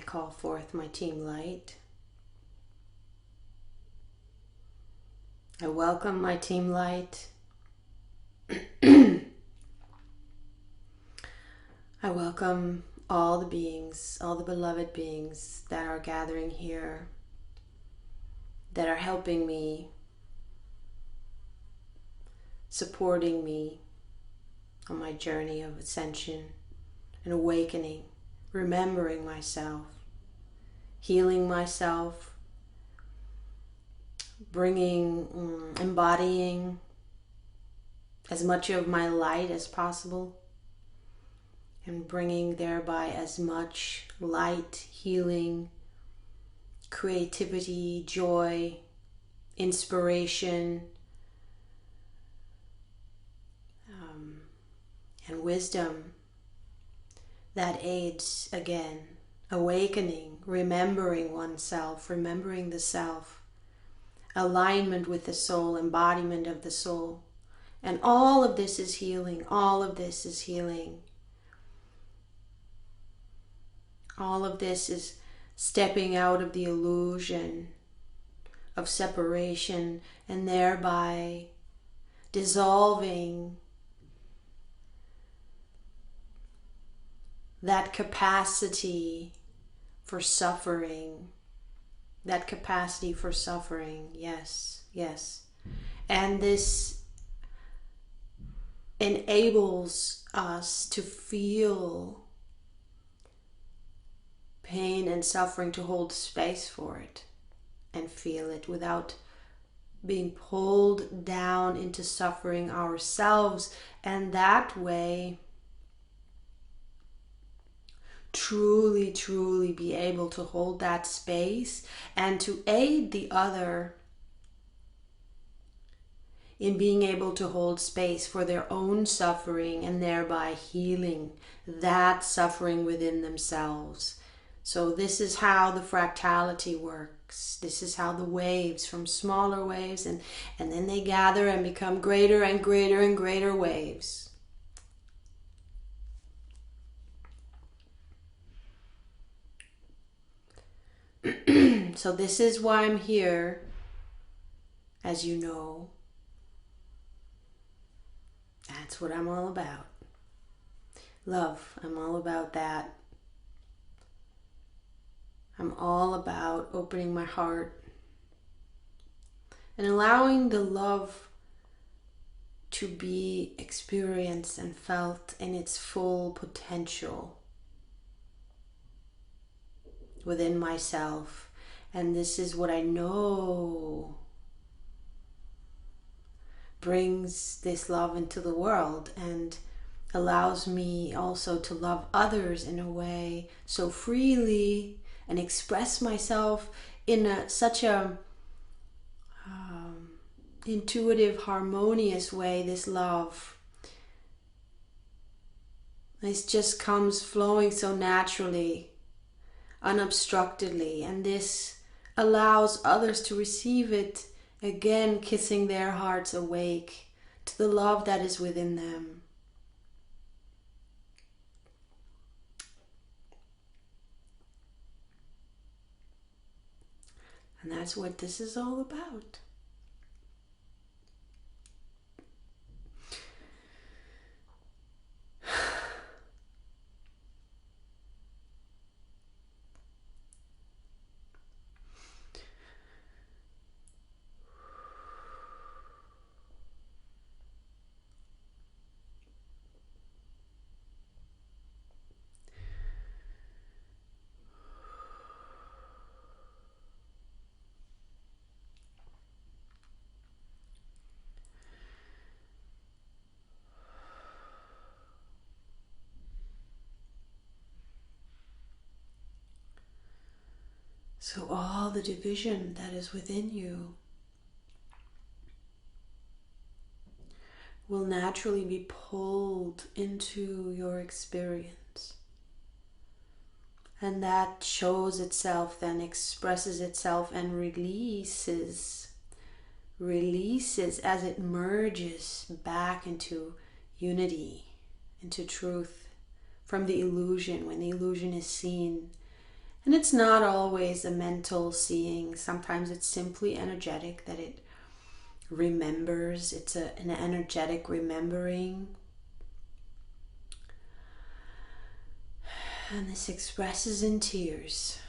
call forth my team light. I welcome my team light. I welcome all the beings, all the beloved beings that are gathering here, that are helping me, supporting me on my journey of ascension and awakening, remembering myself, healing myself, embodying as much of my light as possible, and bringing thereby as much light, healing, creativity, joy, inspiration, and wisdom that aids, again, awakening, remembering oneself, remembering the self, alignment with the soul, embodiment of the soul. And all of this is healing. All of this is healing. All of this is stepping out of the illusion of separation and thereby dissolving that capacity for suffering. That capacity for suffering. Yes, yes. And this enables us to feel pain and suffering, to hold space for it and feel it without being pulled down into suffering ourselves, and that way truly be able to hold that space and to aid the other in being able to hold space for their own suffering and thereby healing that suffering within themselves. So this is how the fractality works. This is how the waves, from smaller waves, and then they gather and become greater and greater and greater waves. So this is why I'm here, as you know. That's what I'm all about. Love, I'm all about that. I'm all about opening my heart and allowing the love to be experienced and felt in its full potential within myself. And this is what I know brings this love into the world and allows me also to love others in a way so freely and express myself in such a intuitive, harmonious way. This love, this just comes flowing so naturally, unobstructedly, and this allows others to receive it, again kissing their hearts awake to the love that is within them. And that's what this is all about. So all the division that is within you will naturally be pulled into your experience. And that shows itself, then expresses itself and releases as it merges back into unity, into truth, from the illusion, when the illusion is seen. And it's not always a mental seeing. Sometimes it's simply energetic, that it remembers. It's an energetic remembering. And this expresses in tears.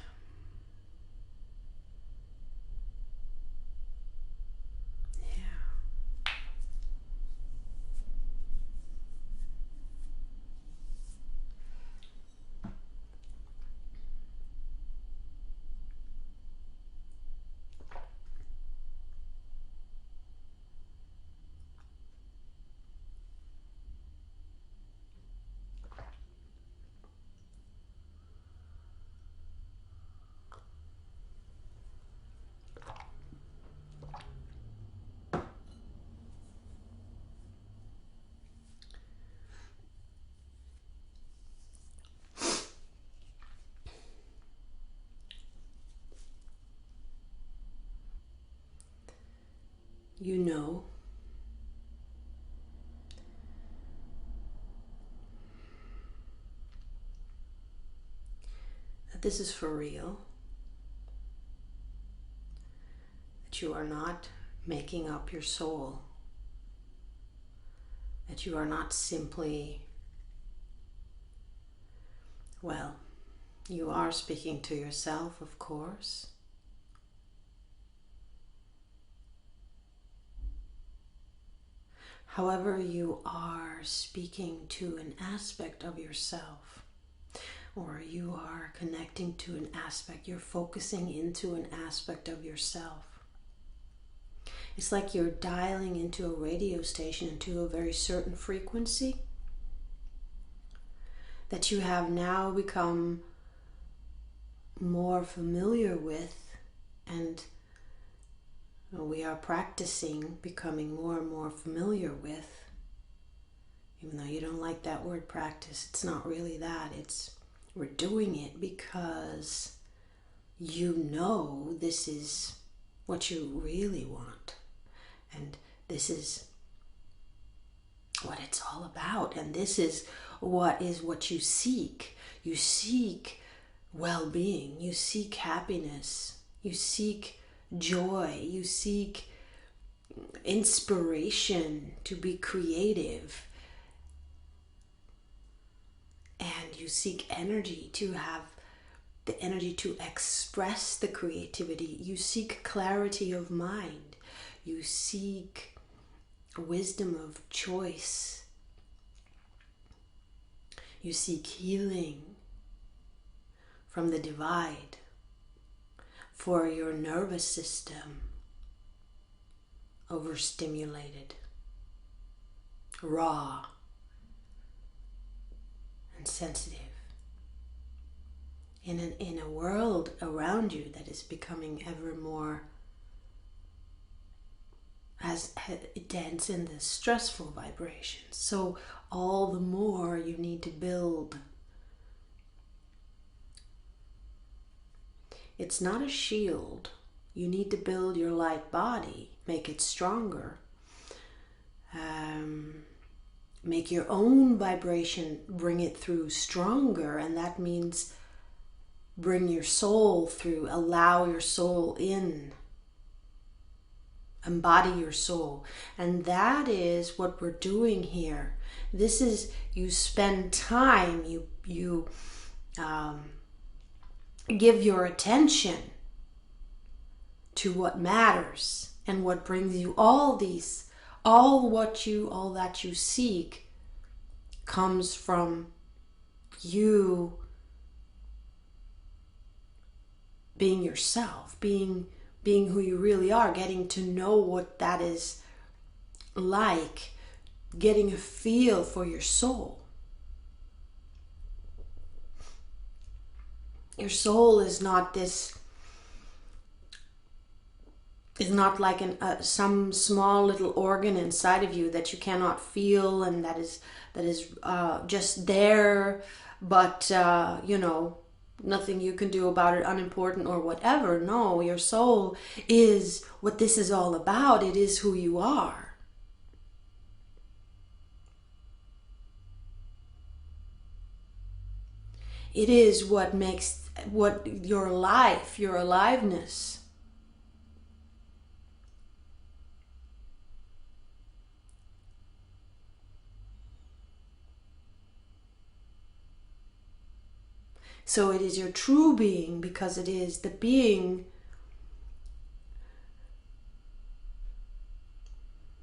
You know that this is for real, that you are not making up your soul, that you are not simply, well, you are speaking to yourself, of course. However, you are speaking to an aspect of yourself, or you are connecting to an aspect, you're focusing into an aspect of yourself. It's like you're dialing into a radio station, into a very certain frequency that you have now become more familiar with, and we are practicing becoming more and more familiar with. Even though you don't like that word practice, it's not really that. We're doing it because you know this is what you really want, and this is what it's all about, and this is what you seek. You seek well-being, you seek happiness, you seek joy, you seek inspiration to be creative, and you seek energy to have the energy to express the creativity. You seek clarity of mind, you seek wisdom of choice, you seek healing from the divide for your nervous system, overstimulated, raw, and sensitive. In a world around you that is becoming ever more as dense in the stressful vibrations. So all the more you need to build. It's not a shield. You need to build your light body, make it stronger. Make your own vibration, bring it through stronger, and that means bring your soul through, allow your soul in, embody your soul. And that is what we're doing here. This is, you spend time, you give your attention to what matters and what brings you all that you seek comes from you being yourself, being who you really are, getting to know what that is like, getting a feel for your soul. Your soul is not like some small little organ inside of you that you cannot feel and that is just there, but nothing you can do about it, unimportant or whatever. No, your soul is what this is all about. It is who you are. It is what makes what your life, your aliveness. So it is your true being, because it is the being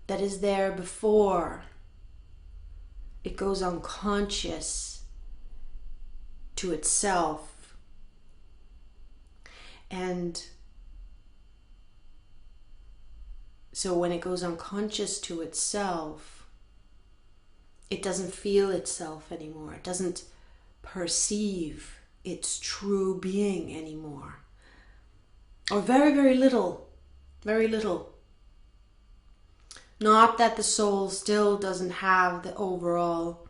that is there before it goes unconscious to itself. And so when it goes unconscious to itself, it doesn't feel itself anymore. It doesn't perceive its true being anymore. Or very, very little. Very little. Not that the soul still doesn't have the overall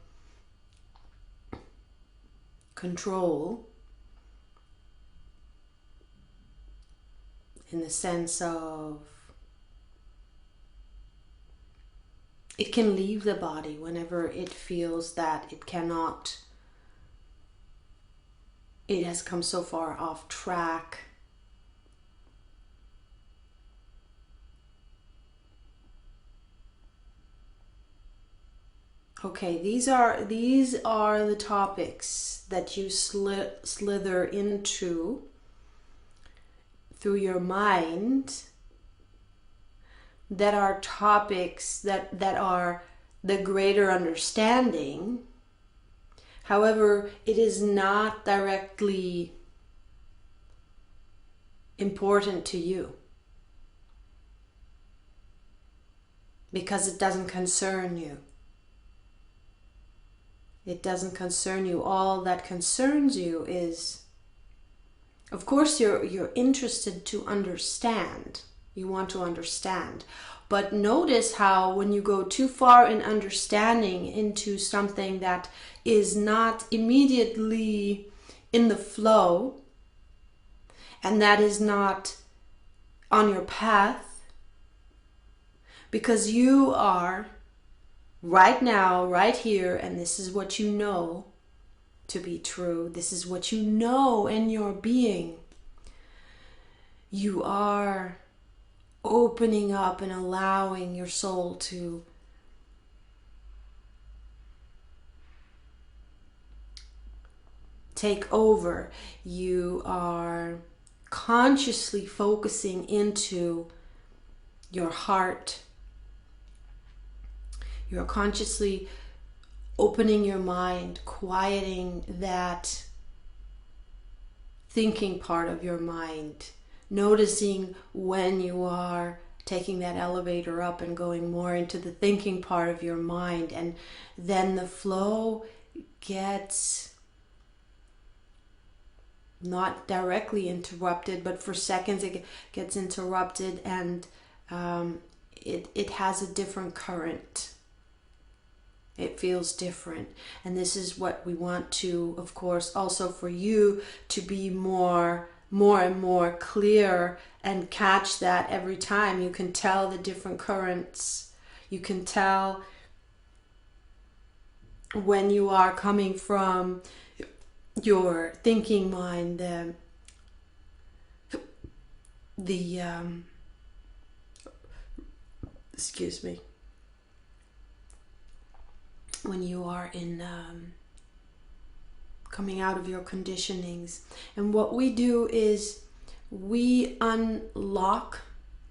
control, in the sense of it can leave the body whenever it feels that it cannot, it has come so far off track. Okay, these are the topics that you slither into through your mind, that are topics that are the greater understanding. However, it is not directly important to you, because it doesn't concern you. It doesn't concern you. All that concerns you is, of course, you're interested to understand. You want to understand. But notice how when you go too far in understanding into something that is not immediately in the flow, and that is not on your path, because you are right now, right here, and this is what you know to be true. This is what you know in your being. You are opening up and allowing your soul to take over. You are consciously focusing into your heart. You're consciously opening your mind, quieting that thinking part of your mind, noticing when you are taking that elevator up and going more into the thinking part of your mind, and then the flow gets not directly interrupted, but for seconds it gets interrupted, and it has a different current. It feels different. And this is what we want to, of course, also for you to be more and more clear and catch that every time. You can tell the different currents. You can tell when you are coming from your thinking mind, excuse me, when you are in coming out of your conditionings. And what we do is we unlock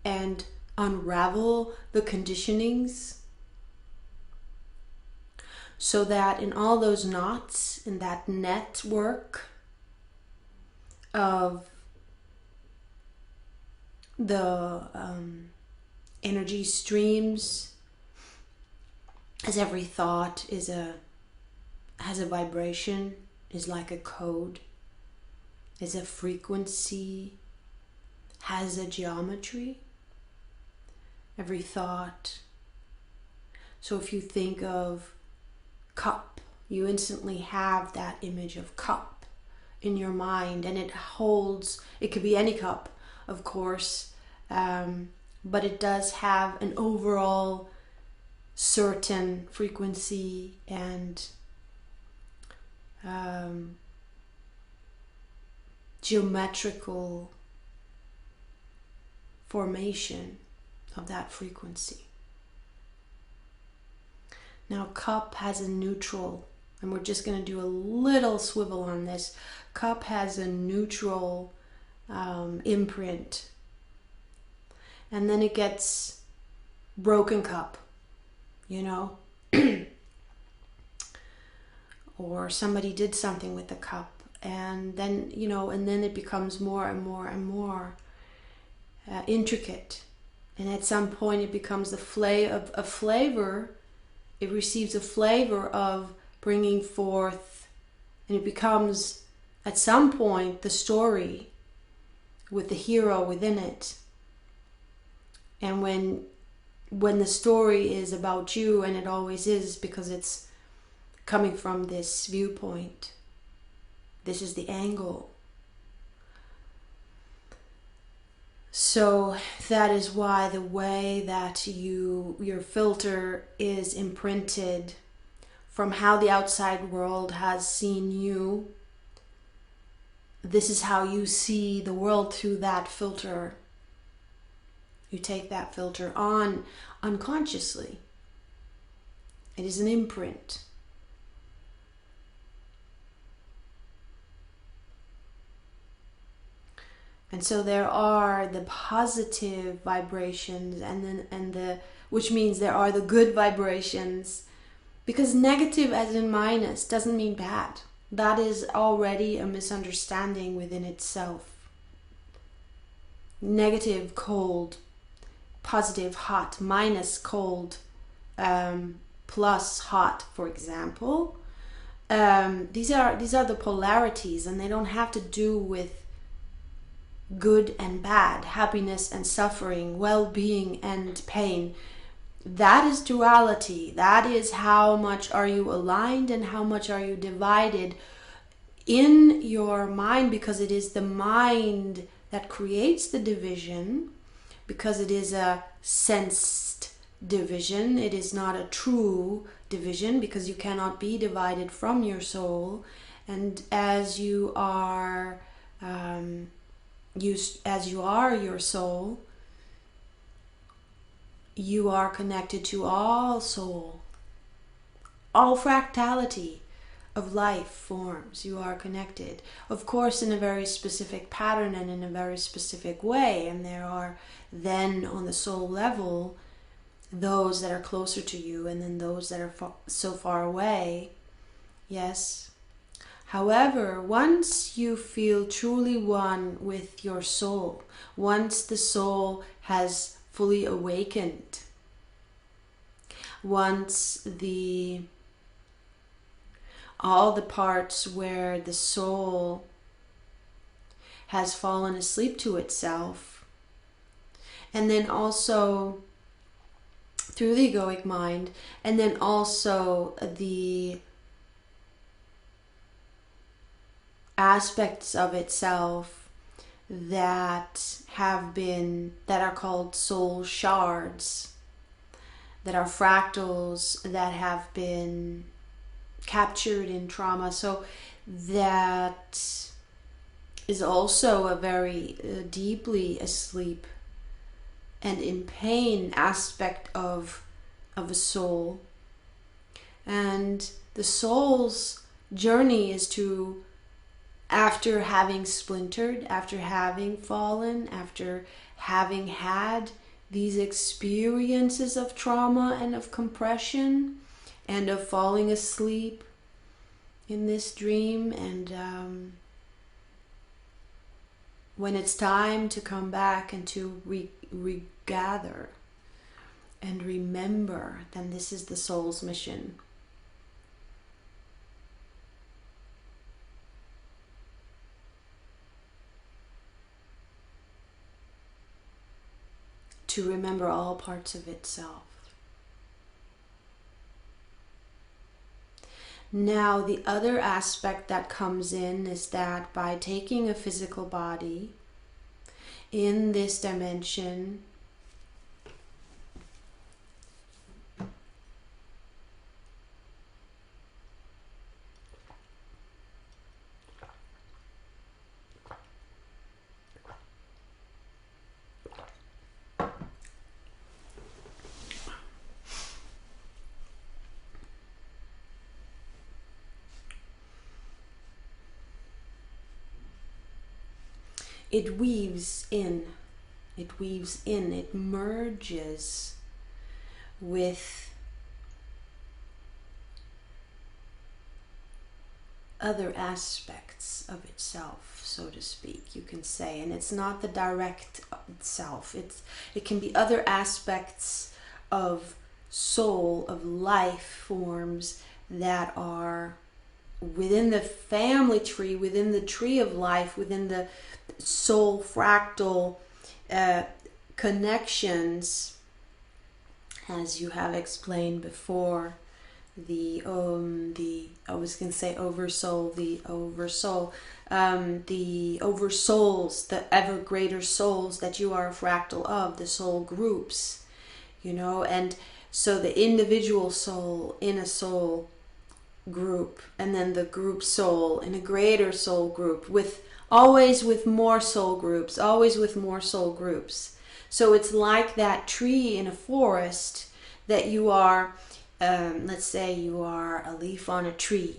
and unravel the conditionings, so that in all those knots, in that network of the energy streams, as every thought has a vibration, is like a code, is a frequency, has a geometry, every thought. So if you think of cup, you instantly have that image of cup in your mind, and it holds, it could be any cup, of course, but it does have an overall certain frequency and geometrical formation of that frequency. Now, cup has a neutral, and we're just going to do a little swivel on this. Cup has a neutral imprint, and then it gets broken cup, you know, or somebody did something with the cup, and then, you know, and then it becomes more and more and more intricate, and at some point it becomes a flavor. It receives a flavor of bringing forth, and it becomes at some point the story with the hero within it. And when the story is about you, and it always is because it's coming from this viewpoint, this is the angle. So that is why the way that your filter is imprinted from how the outside world has seen you, this is how you see the world through that filter. You take that filter on unconsciously. It is an imprint. And so there are the positive vibrations, which means there are the good vibrations, because negative as in minus doesn't mean bad. That is already a misunderstanding within itself. Negative, cold; positive, hot; minus, cold; plus, hot, for example. These are the polarities, and they don't have to do with good and bad, happiness and suffering, well-being and pain. That is duality. That is how much are you aligned and how much are you divided in your mind, because it is the mind that creates the division, because it is a sensed division. It is not a true division, because you cannot be divided from your soul. And as you are your soul, you are connected to all soul, all fractality of life forms. You are connected, of course, in a very specific pattern and in a very specific way. And there are then, on the soul level, those that are closer to you, and then those that are so far away. Yes. However, once you feel truly one with your soul, once the soul has fully awakened, once all the parts where the soul has fallen asleep to itself, and then also through the egoic mind, and then also the aspects of itself that are called soul shards, that are fractals, that have been captured in trauma. So that is also a very deeply asleep and in pain aspect of a soul. And the soul's journey is to, after having splintered, after having fallen, after having had these experiences of trauma and of compression and of falling asleep in this dream, and when it's time to come back and to regather and remember, then this is the soul's mission. To remember all parts of itself. Now, the other aspect that comes in is that by taking a physical body in this dimension, it weaves in. It weaves in. It merges with other aspects of itself, so to speak, you can say. And it's not the direct self. It can be other aspects of soul, of life forms that are within the family tree, within the tree of life, within the soul fractal connections, as you have explained before. The I was going to say oversoul, the oversouls, the ever greater souls that you are a fractal of, the soul groups, you know. And so the individual soul in a soul group, and then the group soul in a greater soul group, with always with more soul groups, always with more soul groups. So it's like that tree in a forest that you are. Let's say you are a leaf on a tree,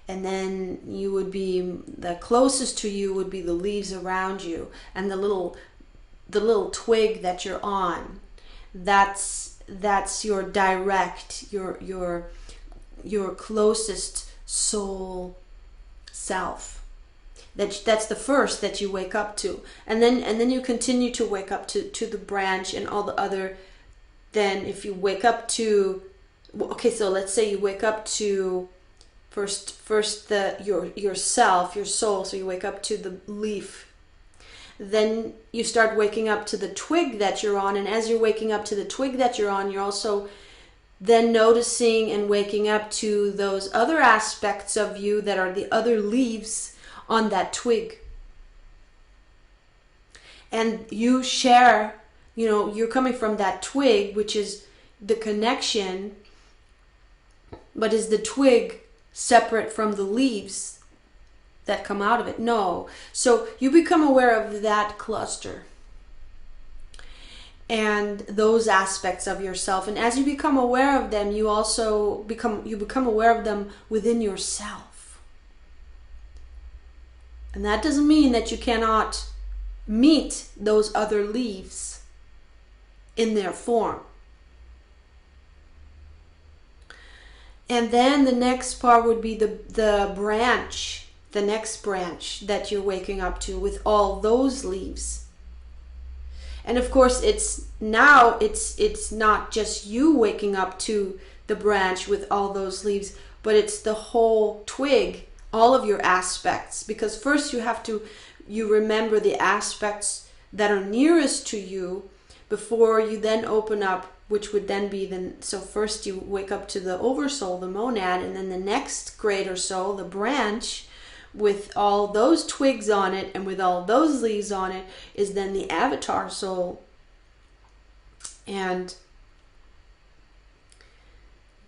and then you would be, the closest to you would be the leaves around you, and the little twig that you're on, that's your direct, your closest soul self. That's the first that you wake up to, and then you continue to wake up to the branch and all the other. Then if you wake up to, okay, so let's say you wake up to first yourself, your soul. So you wake up to the leaf. Then you start waking up to the twig that you're on, and as you're waking up to the twig that you're on, you're also then noticing and waking up to those other aspects of you that are the other leaves on that twig. And you share, you know, you're coming from that twig, which is the connection. But is the twig separate from the leaves that come out of it? No. So you become aware of that cluster and those aspects of yourself. And as you become aware of them, you also become aware of them within yourself. And that doesn't mean that you cannot meet those other leaves in their form. And then the next part would be the branch, the next branch that you're waking up to with all those leaves. And of course, it's not just you waking up to the branch with all those leaves, but it's the whole twig, all of your aspects. Because first you remember the aspects that are nearest to you before you then open up, which would then be so first you wake up to the oversoul, the monad, and then the next greater soul, the branch, with all those twigs on it and with all those leaves on it, is then the avatar soul. And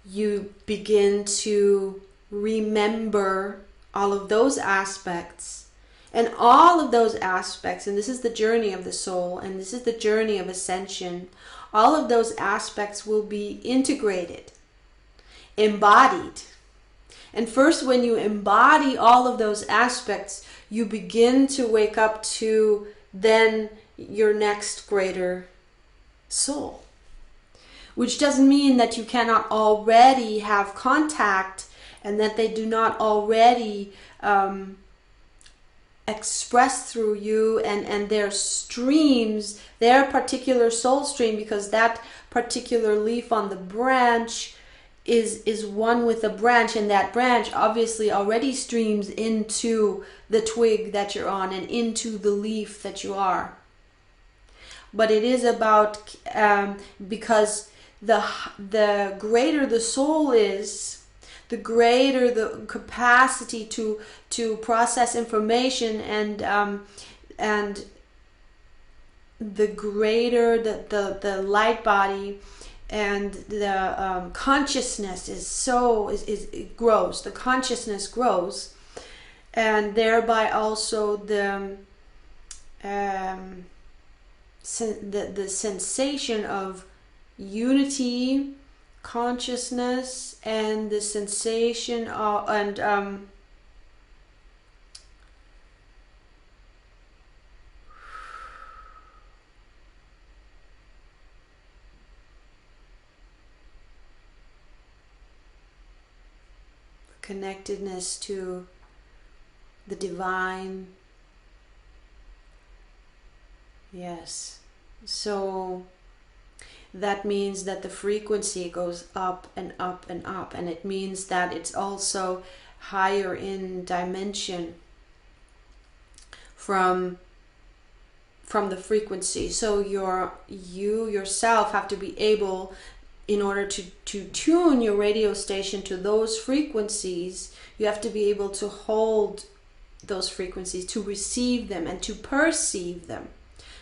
you begin to remember all of those aspects. And all of those aspects, and this is the journey of the soul, and this is the journey of ascension, all of those aspects will be integrated, embodied. And first, when you embody all of those aspects, you begin to wake up to then your next greater soul. Which doesn't mean that you cannot already have contact and that they do not already express through you and their streams, their particular soul stream, because that particular leaf on the branch is one with the branch, and that branch obviously already streams into the twig that you're on and into the leaf that you are. But it is about because the greater the soul is, the greater the capacity to process information, and the greater the light body and the consciousness it grows. The consciousness grows, and thereby also the sensation of unity, consciousness, and the sensation of connectedness to the divine. Yes. So that means that the frequency goes up and up and up, and it means that it's also higher in dimension from the frequency. So you yourself have to be able, in order to tune your radio station to those frequencies, you have to be able to hold those frequencies, to receive them and to perceive them.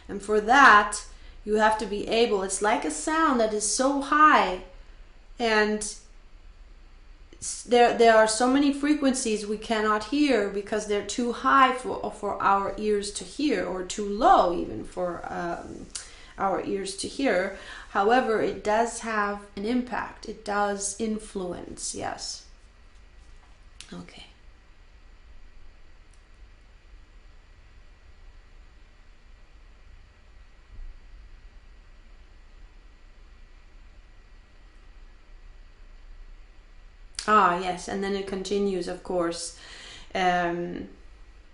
And for that, you have to be able, it's like a sound that is so high, and there are so many frequencies we cannot hear because they're too high for our ears to hear, or too low even for our ears to hear. However, it does have an impact. It does influence, yes. Okay. Ah, yes, and then it continues, of course. Then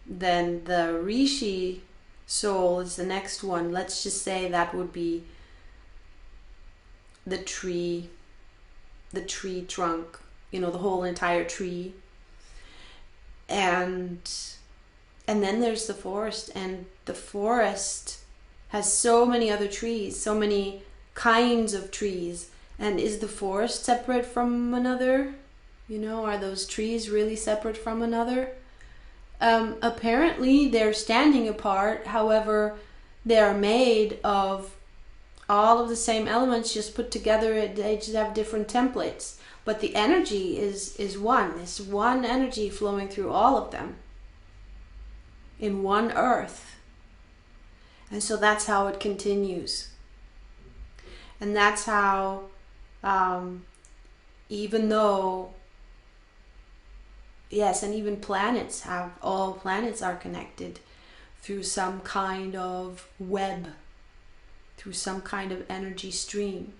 the Rishi soul is the next one. Let's just say that would be the tree trunk, the whole entire tree. And then there's the forest, and the forest has so many other trees, so many kinds of trees. And is the forest separate from another? Are those trees really separate from another? Apparently they're standing apart. However, they are made of all of the same elements just put together. They just have different templates, but the energy is one. It's one energy flowing through all of them in one earth. And so that's how it continues. And that's how even though, yes, and even all planets are connected through some kind of web, through some kind of energy stream.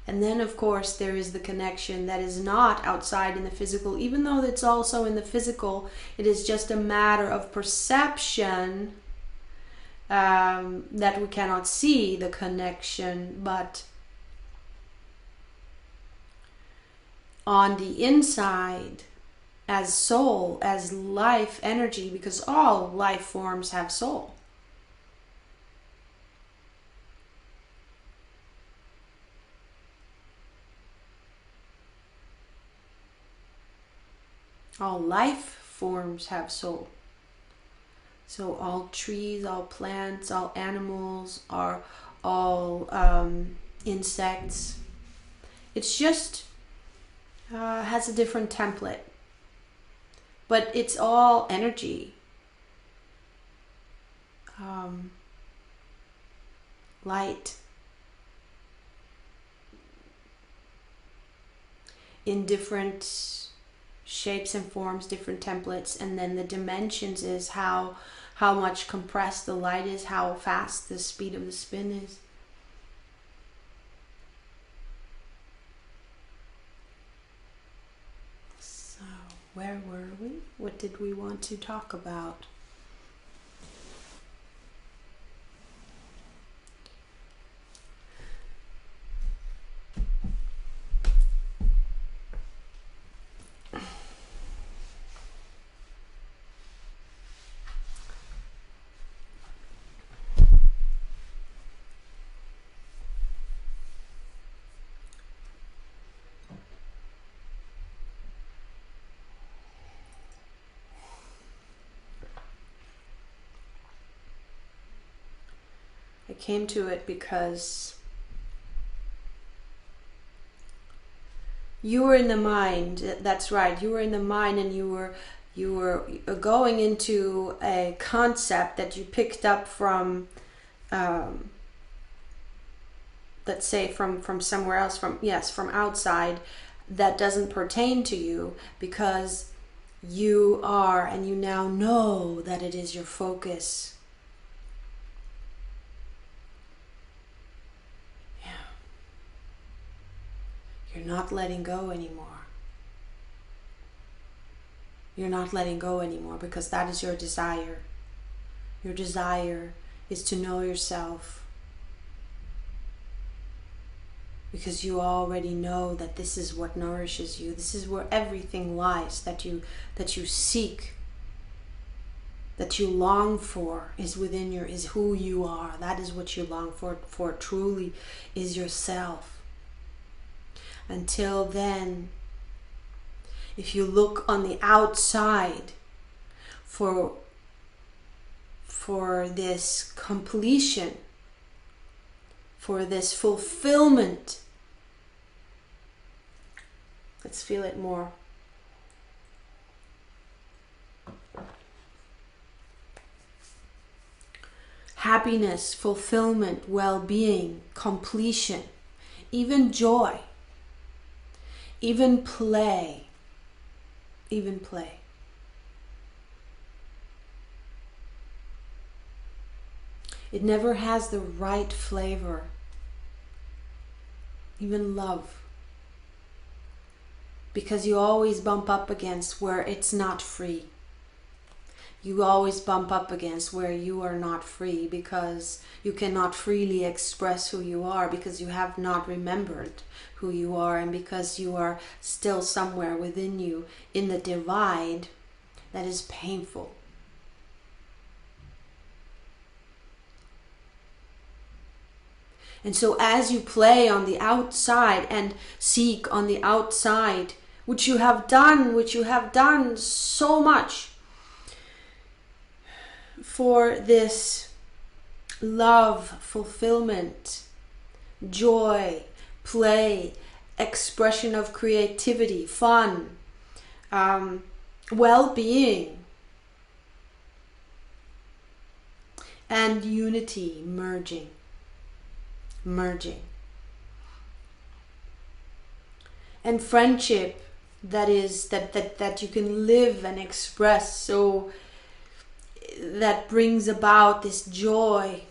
And then, of course, there is the connection that is not outside in the physical. Even though it's also in the physical, it is just a matter of perception, that we cannot see the connection, but on the inside, as soul, as life energy, because all life forms have soul. All life forms have soul. So all trees, all plants, all animals, are all insects. It's just has a different template, but it's all energy. Light in different shapes and forms, different templates, and then the dimensions is how much compressed the light is, how fast the speed of the spin is. So where were we? What did we want to talk about? I came to it because you were in the mind. That's right. You were in the mind, and you were going into a concept that you picked up from, let's say from somewhere else, from outside, that doesn't pertain to you, because you are, and you now know that it is your focus. You're not letting go anymore. You're not letting go anymore because that is your desire. Your desire is to know yourself. Because you already know that this is what nourishes you. This is where everything lies that you seek, that you long for, is within your, is who you are. That is what you long for truly is yourself. Until then, if you look on the outside for this completion, for this fulfillment, let's feel it more. Happiness, fulfillment, well-being, completion, even joy, even play. Even play. It never has the right flavor. Even love. Because you always bump up against where it's not free. You always bump up against where you are not free because you cannot freely express who you are because you have not remembered who you are, and because you are still somewhere within you in the divide that is painful. And so as you play on the outside and seek on the outside, which you have done so much for this love, fulfillment, joy, play, expression of creativity, fun, well-being, and unity, merging. And friendship that you can live and express, so that brings about this joy.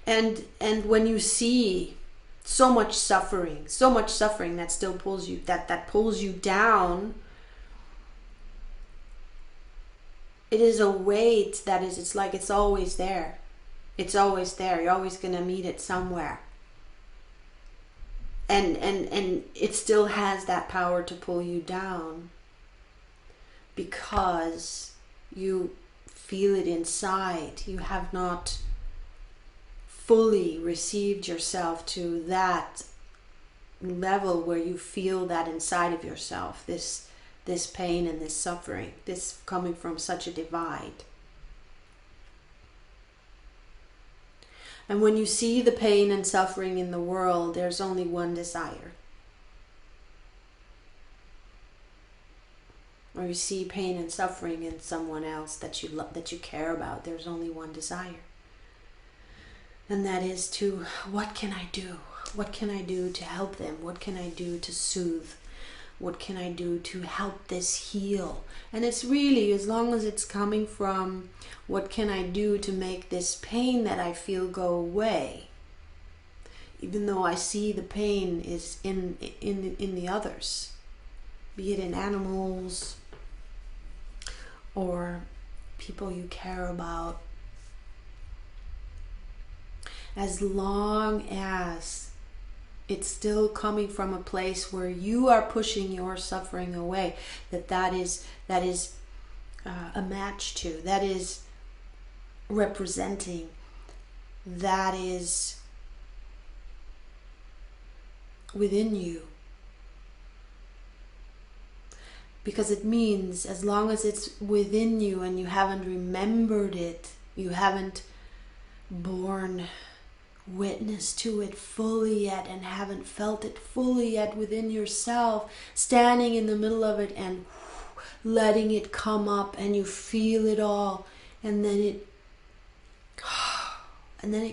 And when you see so much suffering that still pulls you, that pulls you down, it is a weight that is, it's like it's always there. It's always there. You're always going to meet it somewhere. And it still has that power to pull you down because you feel it inside. You have not fully received yourself to that level where you feel that inside of yourself, this pain and this suffering, this coming from such a divide. And when you see the pain and suffering in the world, there's only one desire. Or you see pain and suffering in someone else that you love, that you care about, there's only one desire. And that is to, what can I do? What can I do to help them? What can I do to soothe? What can I do to help this heal? And it's really, as long as it's coming from, what can I do to make this pain that I feel go away? Even though I see the pain is in the others, be it in animals or people you care about. As long as it's still coming from a place where you are pushing your suffering away, that is a match to, that is representing, that is within you. Because it means, as long as it's within you and you haven't remembered it, you haven't borne witness to it fully yet and haven't felt it fully yet within yourself, standing in the middle of it and letting it come up, and you feel it all, and then it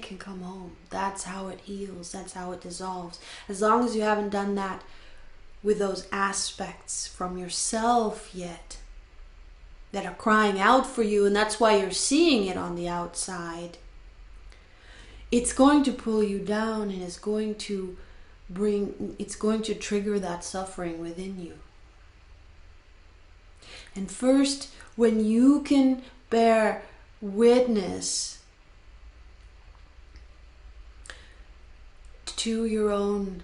can come home. That's how it heals. That's how it dissolves. As long as you haven't done that with those aspects from yourself yet, that are crying out for you, and that's why you're seeing it on the outside, it's going to pull you down, and it's going to trigger that suffering within you. And first, when you can bear witness to your own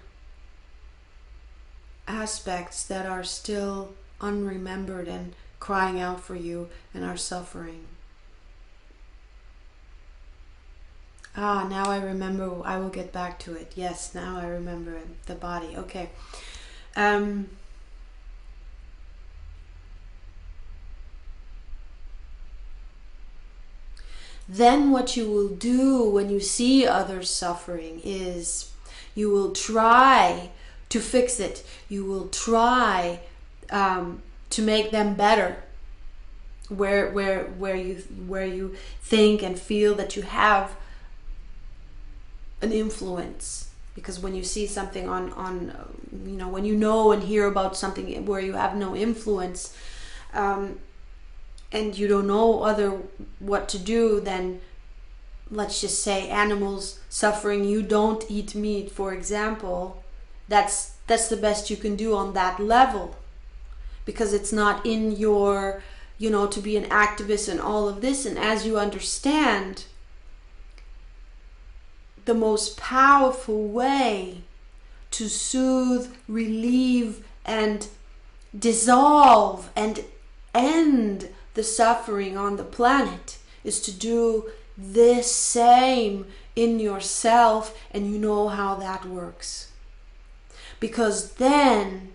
aspects that are still unremembered and crying out for you and are suffering. Now I remember. I will get back to it. Yes, now I remember it. The body. Okay. Then what you will do when you see others suffering is you will try to fix it. You will try to make them better. Where you think and feel that you have an influence, because when you see something on when you know and hear about something where you have no influence, and you don't know what to do, then let's just say animals suffering, you don't eat meat, for example, that's the best you can do on that level, because it's not in your, to be an activist and all of this. And as you understand, the most powerful way to soothe, relieve, and dissolve and end the suffering on the planet is to do this same in yourself, and you know how that works. Because then,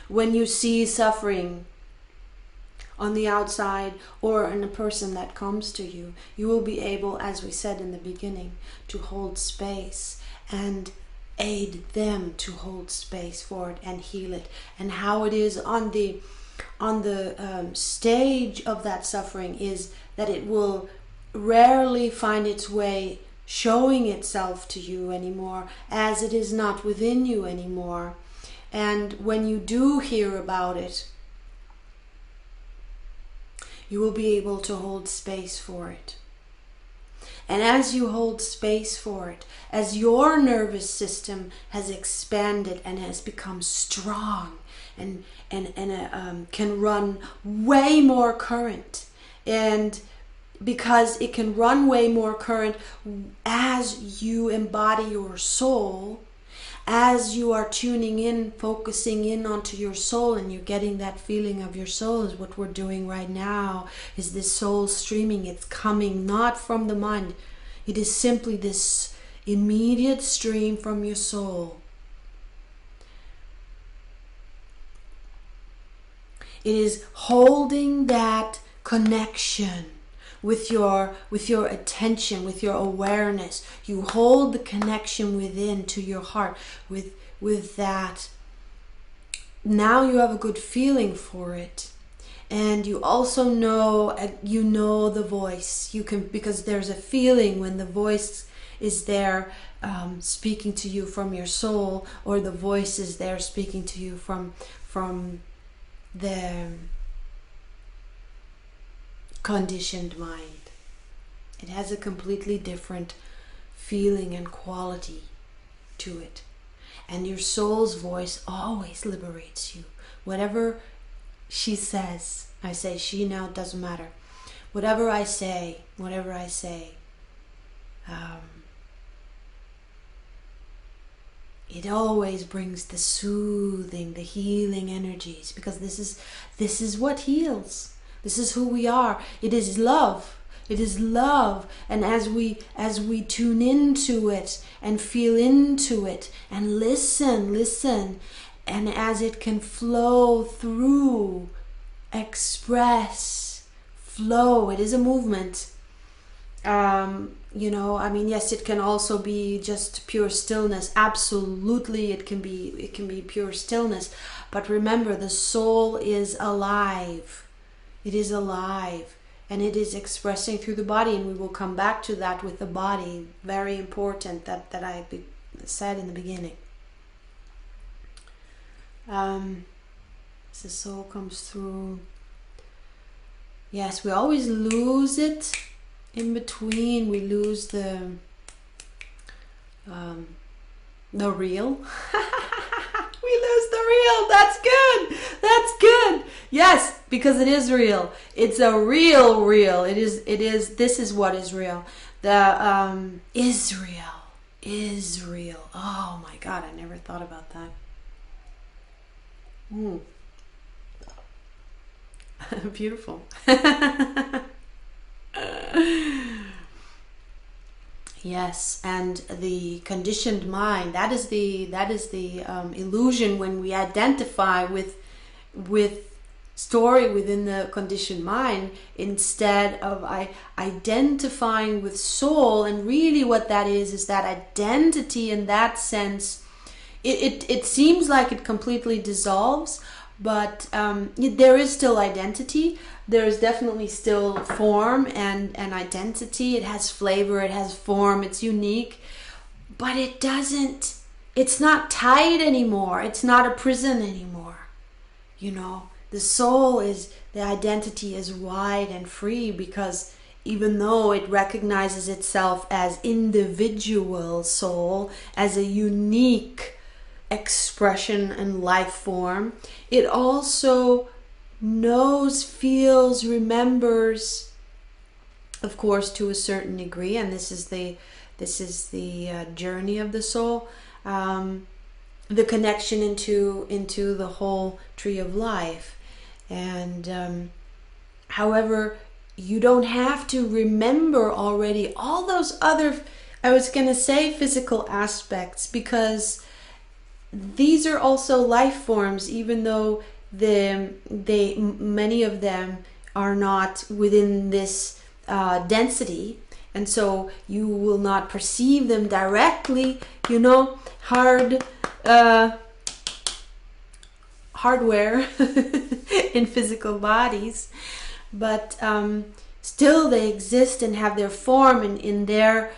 when you see suffering on the outside or in a person that comes to you, you will be able, as we said in the beginning, to hold space and aid them to hold space for it and heal it. And how it is on the stage of that suffering is that it will rarely find its way showing itself to you anymore, as it is not within you anymore. And when you do hear about it, you will be able to hold space for it. And as you hold space for it, as your nervous system has expanded and has become strong and can run way more current, and because it can run way more current as you embody your soul, as you are tuning in, focusing in onto your soul, and you're getting that feeling of your soul, is what we're doing right now, is this soul streaming. It's coming not from the mind. It is simply this immediate stream from your soul. It is holding that connection with your attention, with your awareness. You hold the connection within to your heart with that. Now you have a good feeling for it, and you also know the voice. You can, because there's a feeling when the voice is there speaking to you from your soul, or the voice is there speaking to you from the conditioned mind. It has a completely different feeling and quality to it. And your soul's voice always liberates you. Whatever she says, I say she now, it doesn't matter. Whatever I say, it always brings the soothing, the healing energies, because this is what heals. This is who we are. It is love. It is love. And as we tune into it and feel into it and listen, and as it can flow through, express, flow. It is a movement. Yes, it can also be just pure stillness. Absolutely, it can be pure stillness. But remember, the soul is alive. It is alive, and it is expressing through the body, and we will come back to that with the body. Very important that I said in the beginning. As the soul comes through, Yes, we always lose it in between. We lose the real. We lose the real. That's good. That's good. Yes, because it is real. It's a real. It is, this is what is real. The Israel. Oh my God, I never thought about that. Beautiful. Yes, and the conditioned mind, that is the illusion when we identify with story within the conditioned mind instead of identifying with soul. And really what that is that identity. In that sense, it seems like it completely dissolves, but there is still identity. There is definitely still form and identity. It has flavor, it has form, it's unique, but it's not tied anymore. It's not a prison anymore. The soul the identity is wide and free, because even though it recognizes itself as individual soul, as a unique expression and life form, it also knows, feels, remembers, of course, to a certain degree, and this is the journey of the soul, the connection into the whole tree of life. And however, you don't have to remember already all those other, I was going to say, physical aspects, because these are also life forms, even though many of them are not within this density, and so you will not perceive them directly, hardware in physical bodies, but still they exist and have their form in their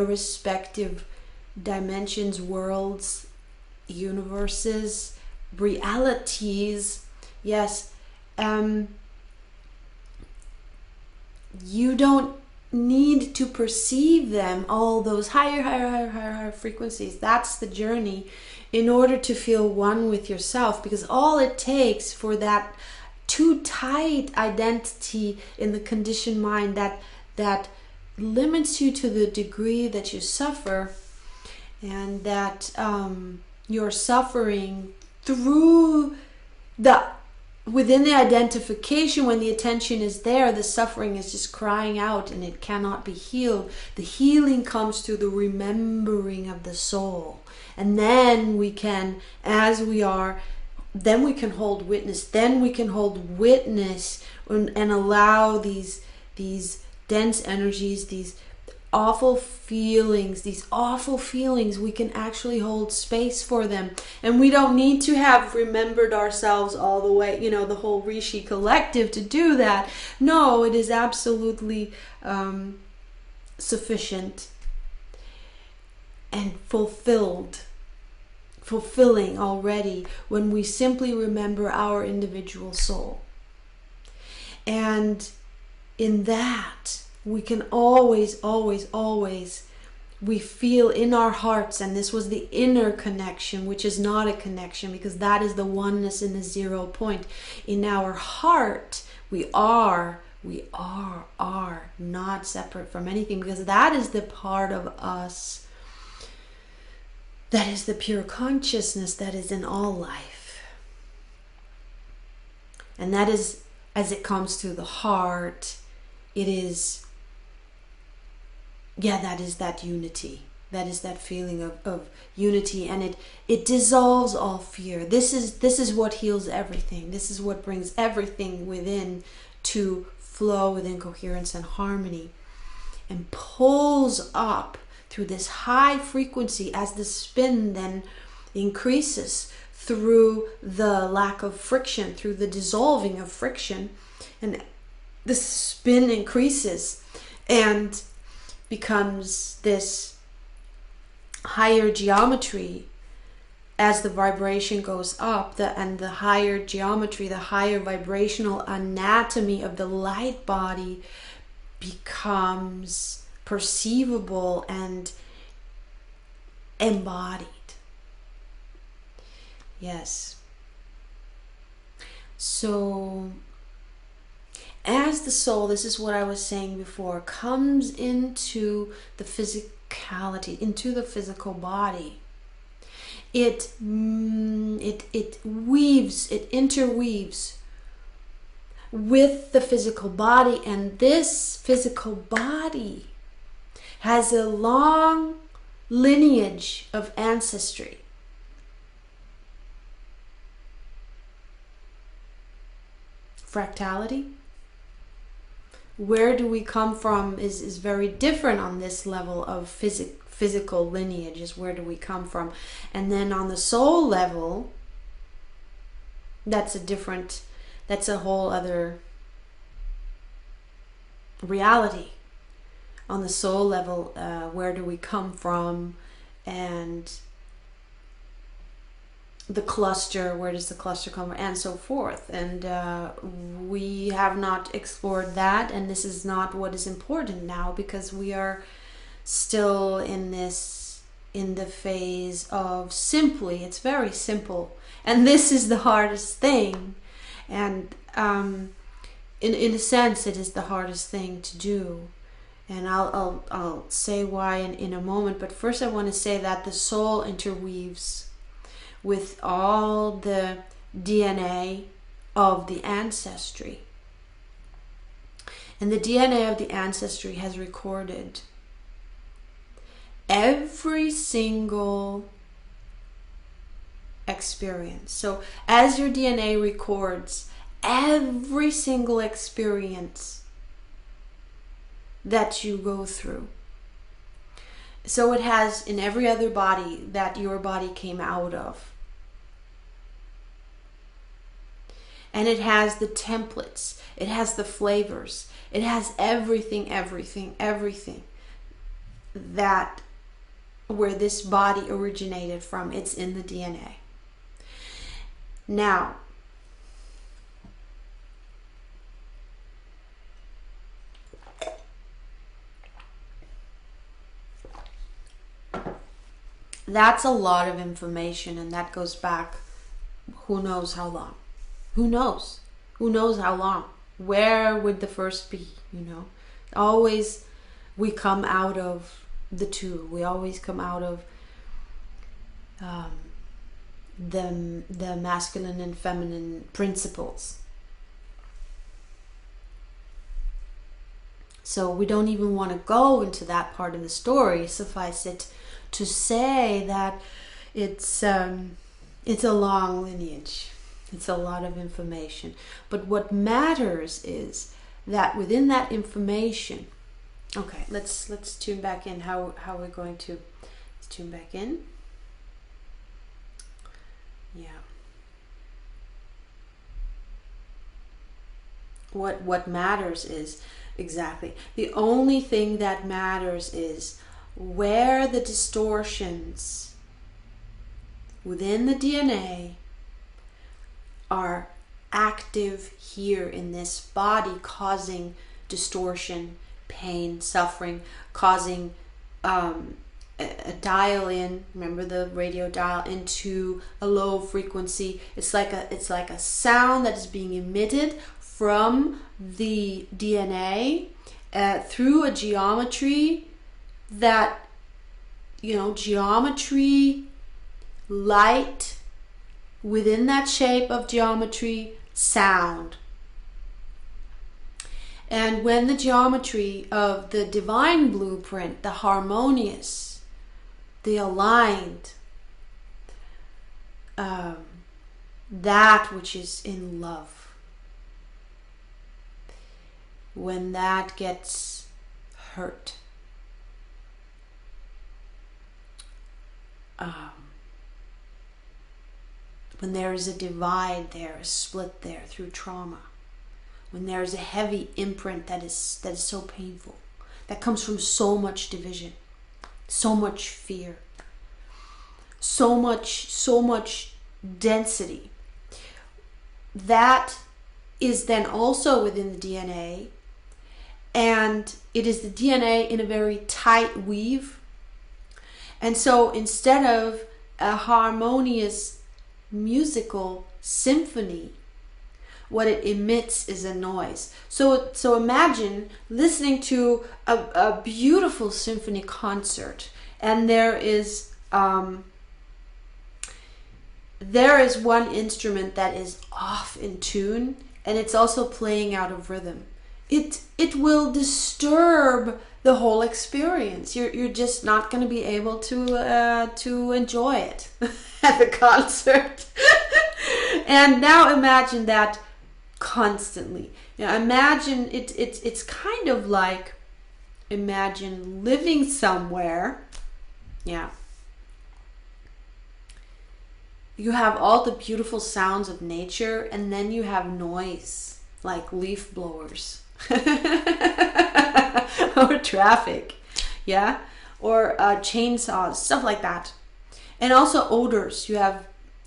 respective dimensions, worlds, universes, realities. Yes, you don't need to perceive them, all those higher frequencies. That's the journey, in order to feel one with yourself, because all it takes for that too tight identity in the conditioned mind that limits you to the degree that you suffer, and that you're suffering through within the identification. When the attention is there, the suffering is just crying out and it cannot be healed. The healing comes through the remembering of the soul, and then we can, as we are, then we can hold witness. Then we can hold witness and allow these dense energies, these awful feelings, we can actually hold space for them. And we don't need to have remembered ourselves all the way, the whole Rishi collective to do that. No, it is absolutely sufficient and fulfilling already when we simply remember our individual soul. And in that, we can always, we feel in our hearts, and this was the inner connection, which is not a connection, because that is the oneness in the 0 point. In our heart, we are not separate from anything, because that is the part of us, that is the pure consciousness that is in all life. And that is, as it comes to the heart, it is, that is that unity. That is that feeling of unity, and it dissolves all fear. This is what heals everything. This is what brings everything within to flow within coherence and harmony, and pulls up through this high frequency as the spin then increases through the lack of friction, through the dissolving of friction, and the spin increases and becomes this higher geometry, as the vibration goes up, and the higher geometry, the higher vibrational anatomy of the light body becomes perceivable and embodied. Yes. So as the soul, this is what I was saying before, comes into the physicality, into the physical body, it weaves, it interweaves with the physical body, and this physical body has a long lineage of ancestry. Fractality, where do we come from, is very different on this level of physical lineage, is where do we come from. And then on the soul level, that's a whole other reality. On the soul level, where do we come from, and the cluster, where does the cluster come from, and so forth. And we have not explored that, and this is not what is important now, because we are still in the phase of simply, it's very simple, and this is the hardest thing, and in a sense it is the hardest thing to do, and I'll say why in a moment. But first I want to say that the soul interweaves with all the DNA of the ancestry. And the DNA of the ancestry has recorded every single experience. So as your DNA records every single experience that you go through, so it has in every other body that your body came out of. And it has the templates, it has the flavors, it has everything that where this body originated from. It's in the DNA. Now, that's a lot of information, and that goes back who knows how long. Who knows? Who knows how long? Where would the first be, you know? Always we come out of the two. We always come out of the masculine and feminine principles. So we don't even want to go into that part of the story. Suffice it to say that it's a long lineage. It's a lot of information. But what matters is that within that information, okay, let's tune back in. How we're going to tune back in. Yeah. What matters is exactly the only thing that matters is where the distortions within the DNA are active here in this body, causing distortion, pain, suffering, causing a dial in, remember the radio dial, into a low frequency. It's like a sound that is being emitted from the DNA through a geometry that, you know, geometry, light, within that shape of geometry, sound. And when the geometry of the divine blueprint, the harmonious, the aligned, that which is in love, when that gets hurt, when there is a divide there, a split there through trauma, when there is a heavy imprint that is so painful, that comes from so much division, so much fear, so much density. That is then also within the DNA, and it is the DNA in a very tight weave. And so instead of a harmonious musical symphony, what it emits is a noise. So imagine listening to a beautiful symphony concert, and there is one instrument that is off in tune, and it's also playing out of rhythm. It will disturb the whole experience. You're just not going to be able to enjoy it at the concert. And now imagine that constantly. Imagine it's kind of like, imagine living somewhere. Yeah. You have all the beautiful sounds of nature, and then you have noise like leaf blowers or traffic, yeah, or chainsaws, stuff like that. And also odors. You have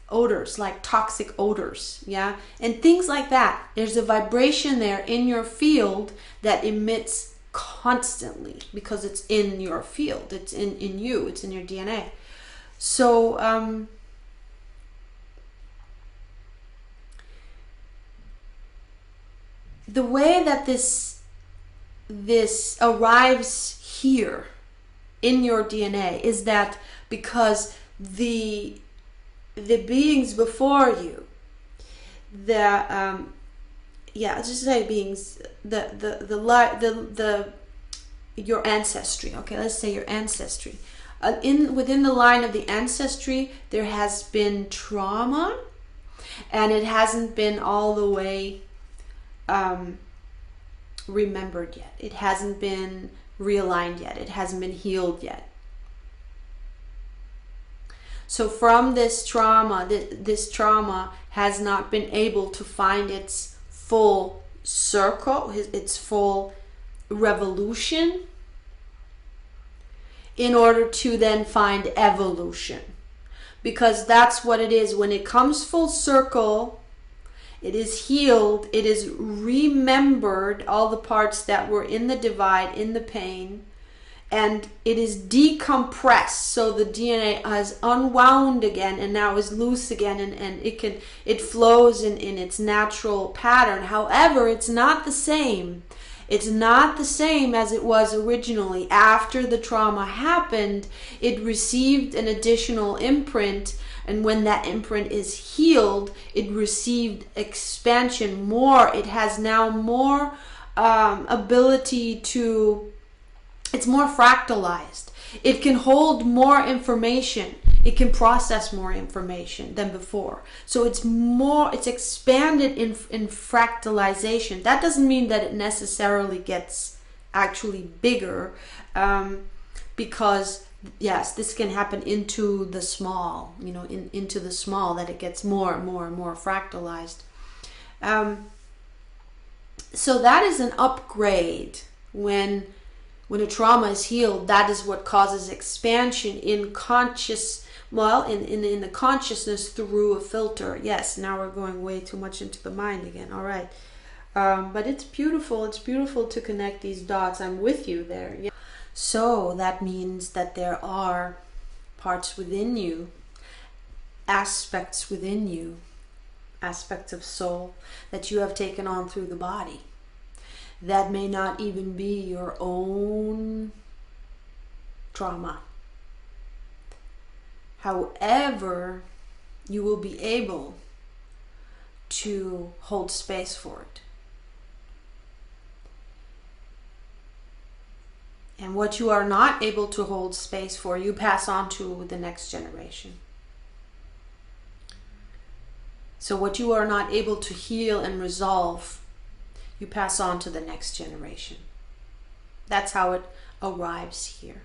odors like toxic odors, yeah, and things like that. There's a vibration there in your field that emits constantly because it's in your field. It's in you. It's in your DNA. So the way that this arrives here in your DNA is that because the beings before you, just say beings, your ancestry. Okay, let's say your ancestry. Within the line of the ancestry, there has been trauma, and it hasn't been all the way remembered yet. It hasn't been realigned yet. It hasn't been healed yet. So from this trauma, this trauma has not been able to find its full circle, its full revolution, in order to then find evolution. Because that's what it is. When it comes full circle, it is healed, it is remembered, all the parts that were in the divide, in the pain, and it is decompressed. So the DNA has unwound again and now is loose again, and it flows in its natural pattern. However, it's not the same. It's not the same as it was originally. After the trauma happened, it received an additional imprint. And when that imprint is healed, it received expansion more. It has now more ability to, it's more fractalized. It can hold more information. It can process more information than before. So it's expanded in fractalization. That doesn't mean that it necessarily gets actually bigger, because yes, this can happen into the small, into the small, that it gets more and more and more fractalized. So that is an upgrade. When a trauma is healed, that is what causes expansion in the consciousness through a filter. Yes, now we're going way too much into the mind again. All right. But it's beautiful. It's beautiful to connect these dots. I'm with you there. Yeah. So that means that there are parts within you, aspects within you, aspects of soul that you have taken on through the body that may not even be your own trauma. However, you will be able to hold space for it. And what you are not able to hold space for, you pass on to the next generation. So what you are not able to heal and resolve, you pass on to the next generation. That's how it arrives here.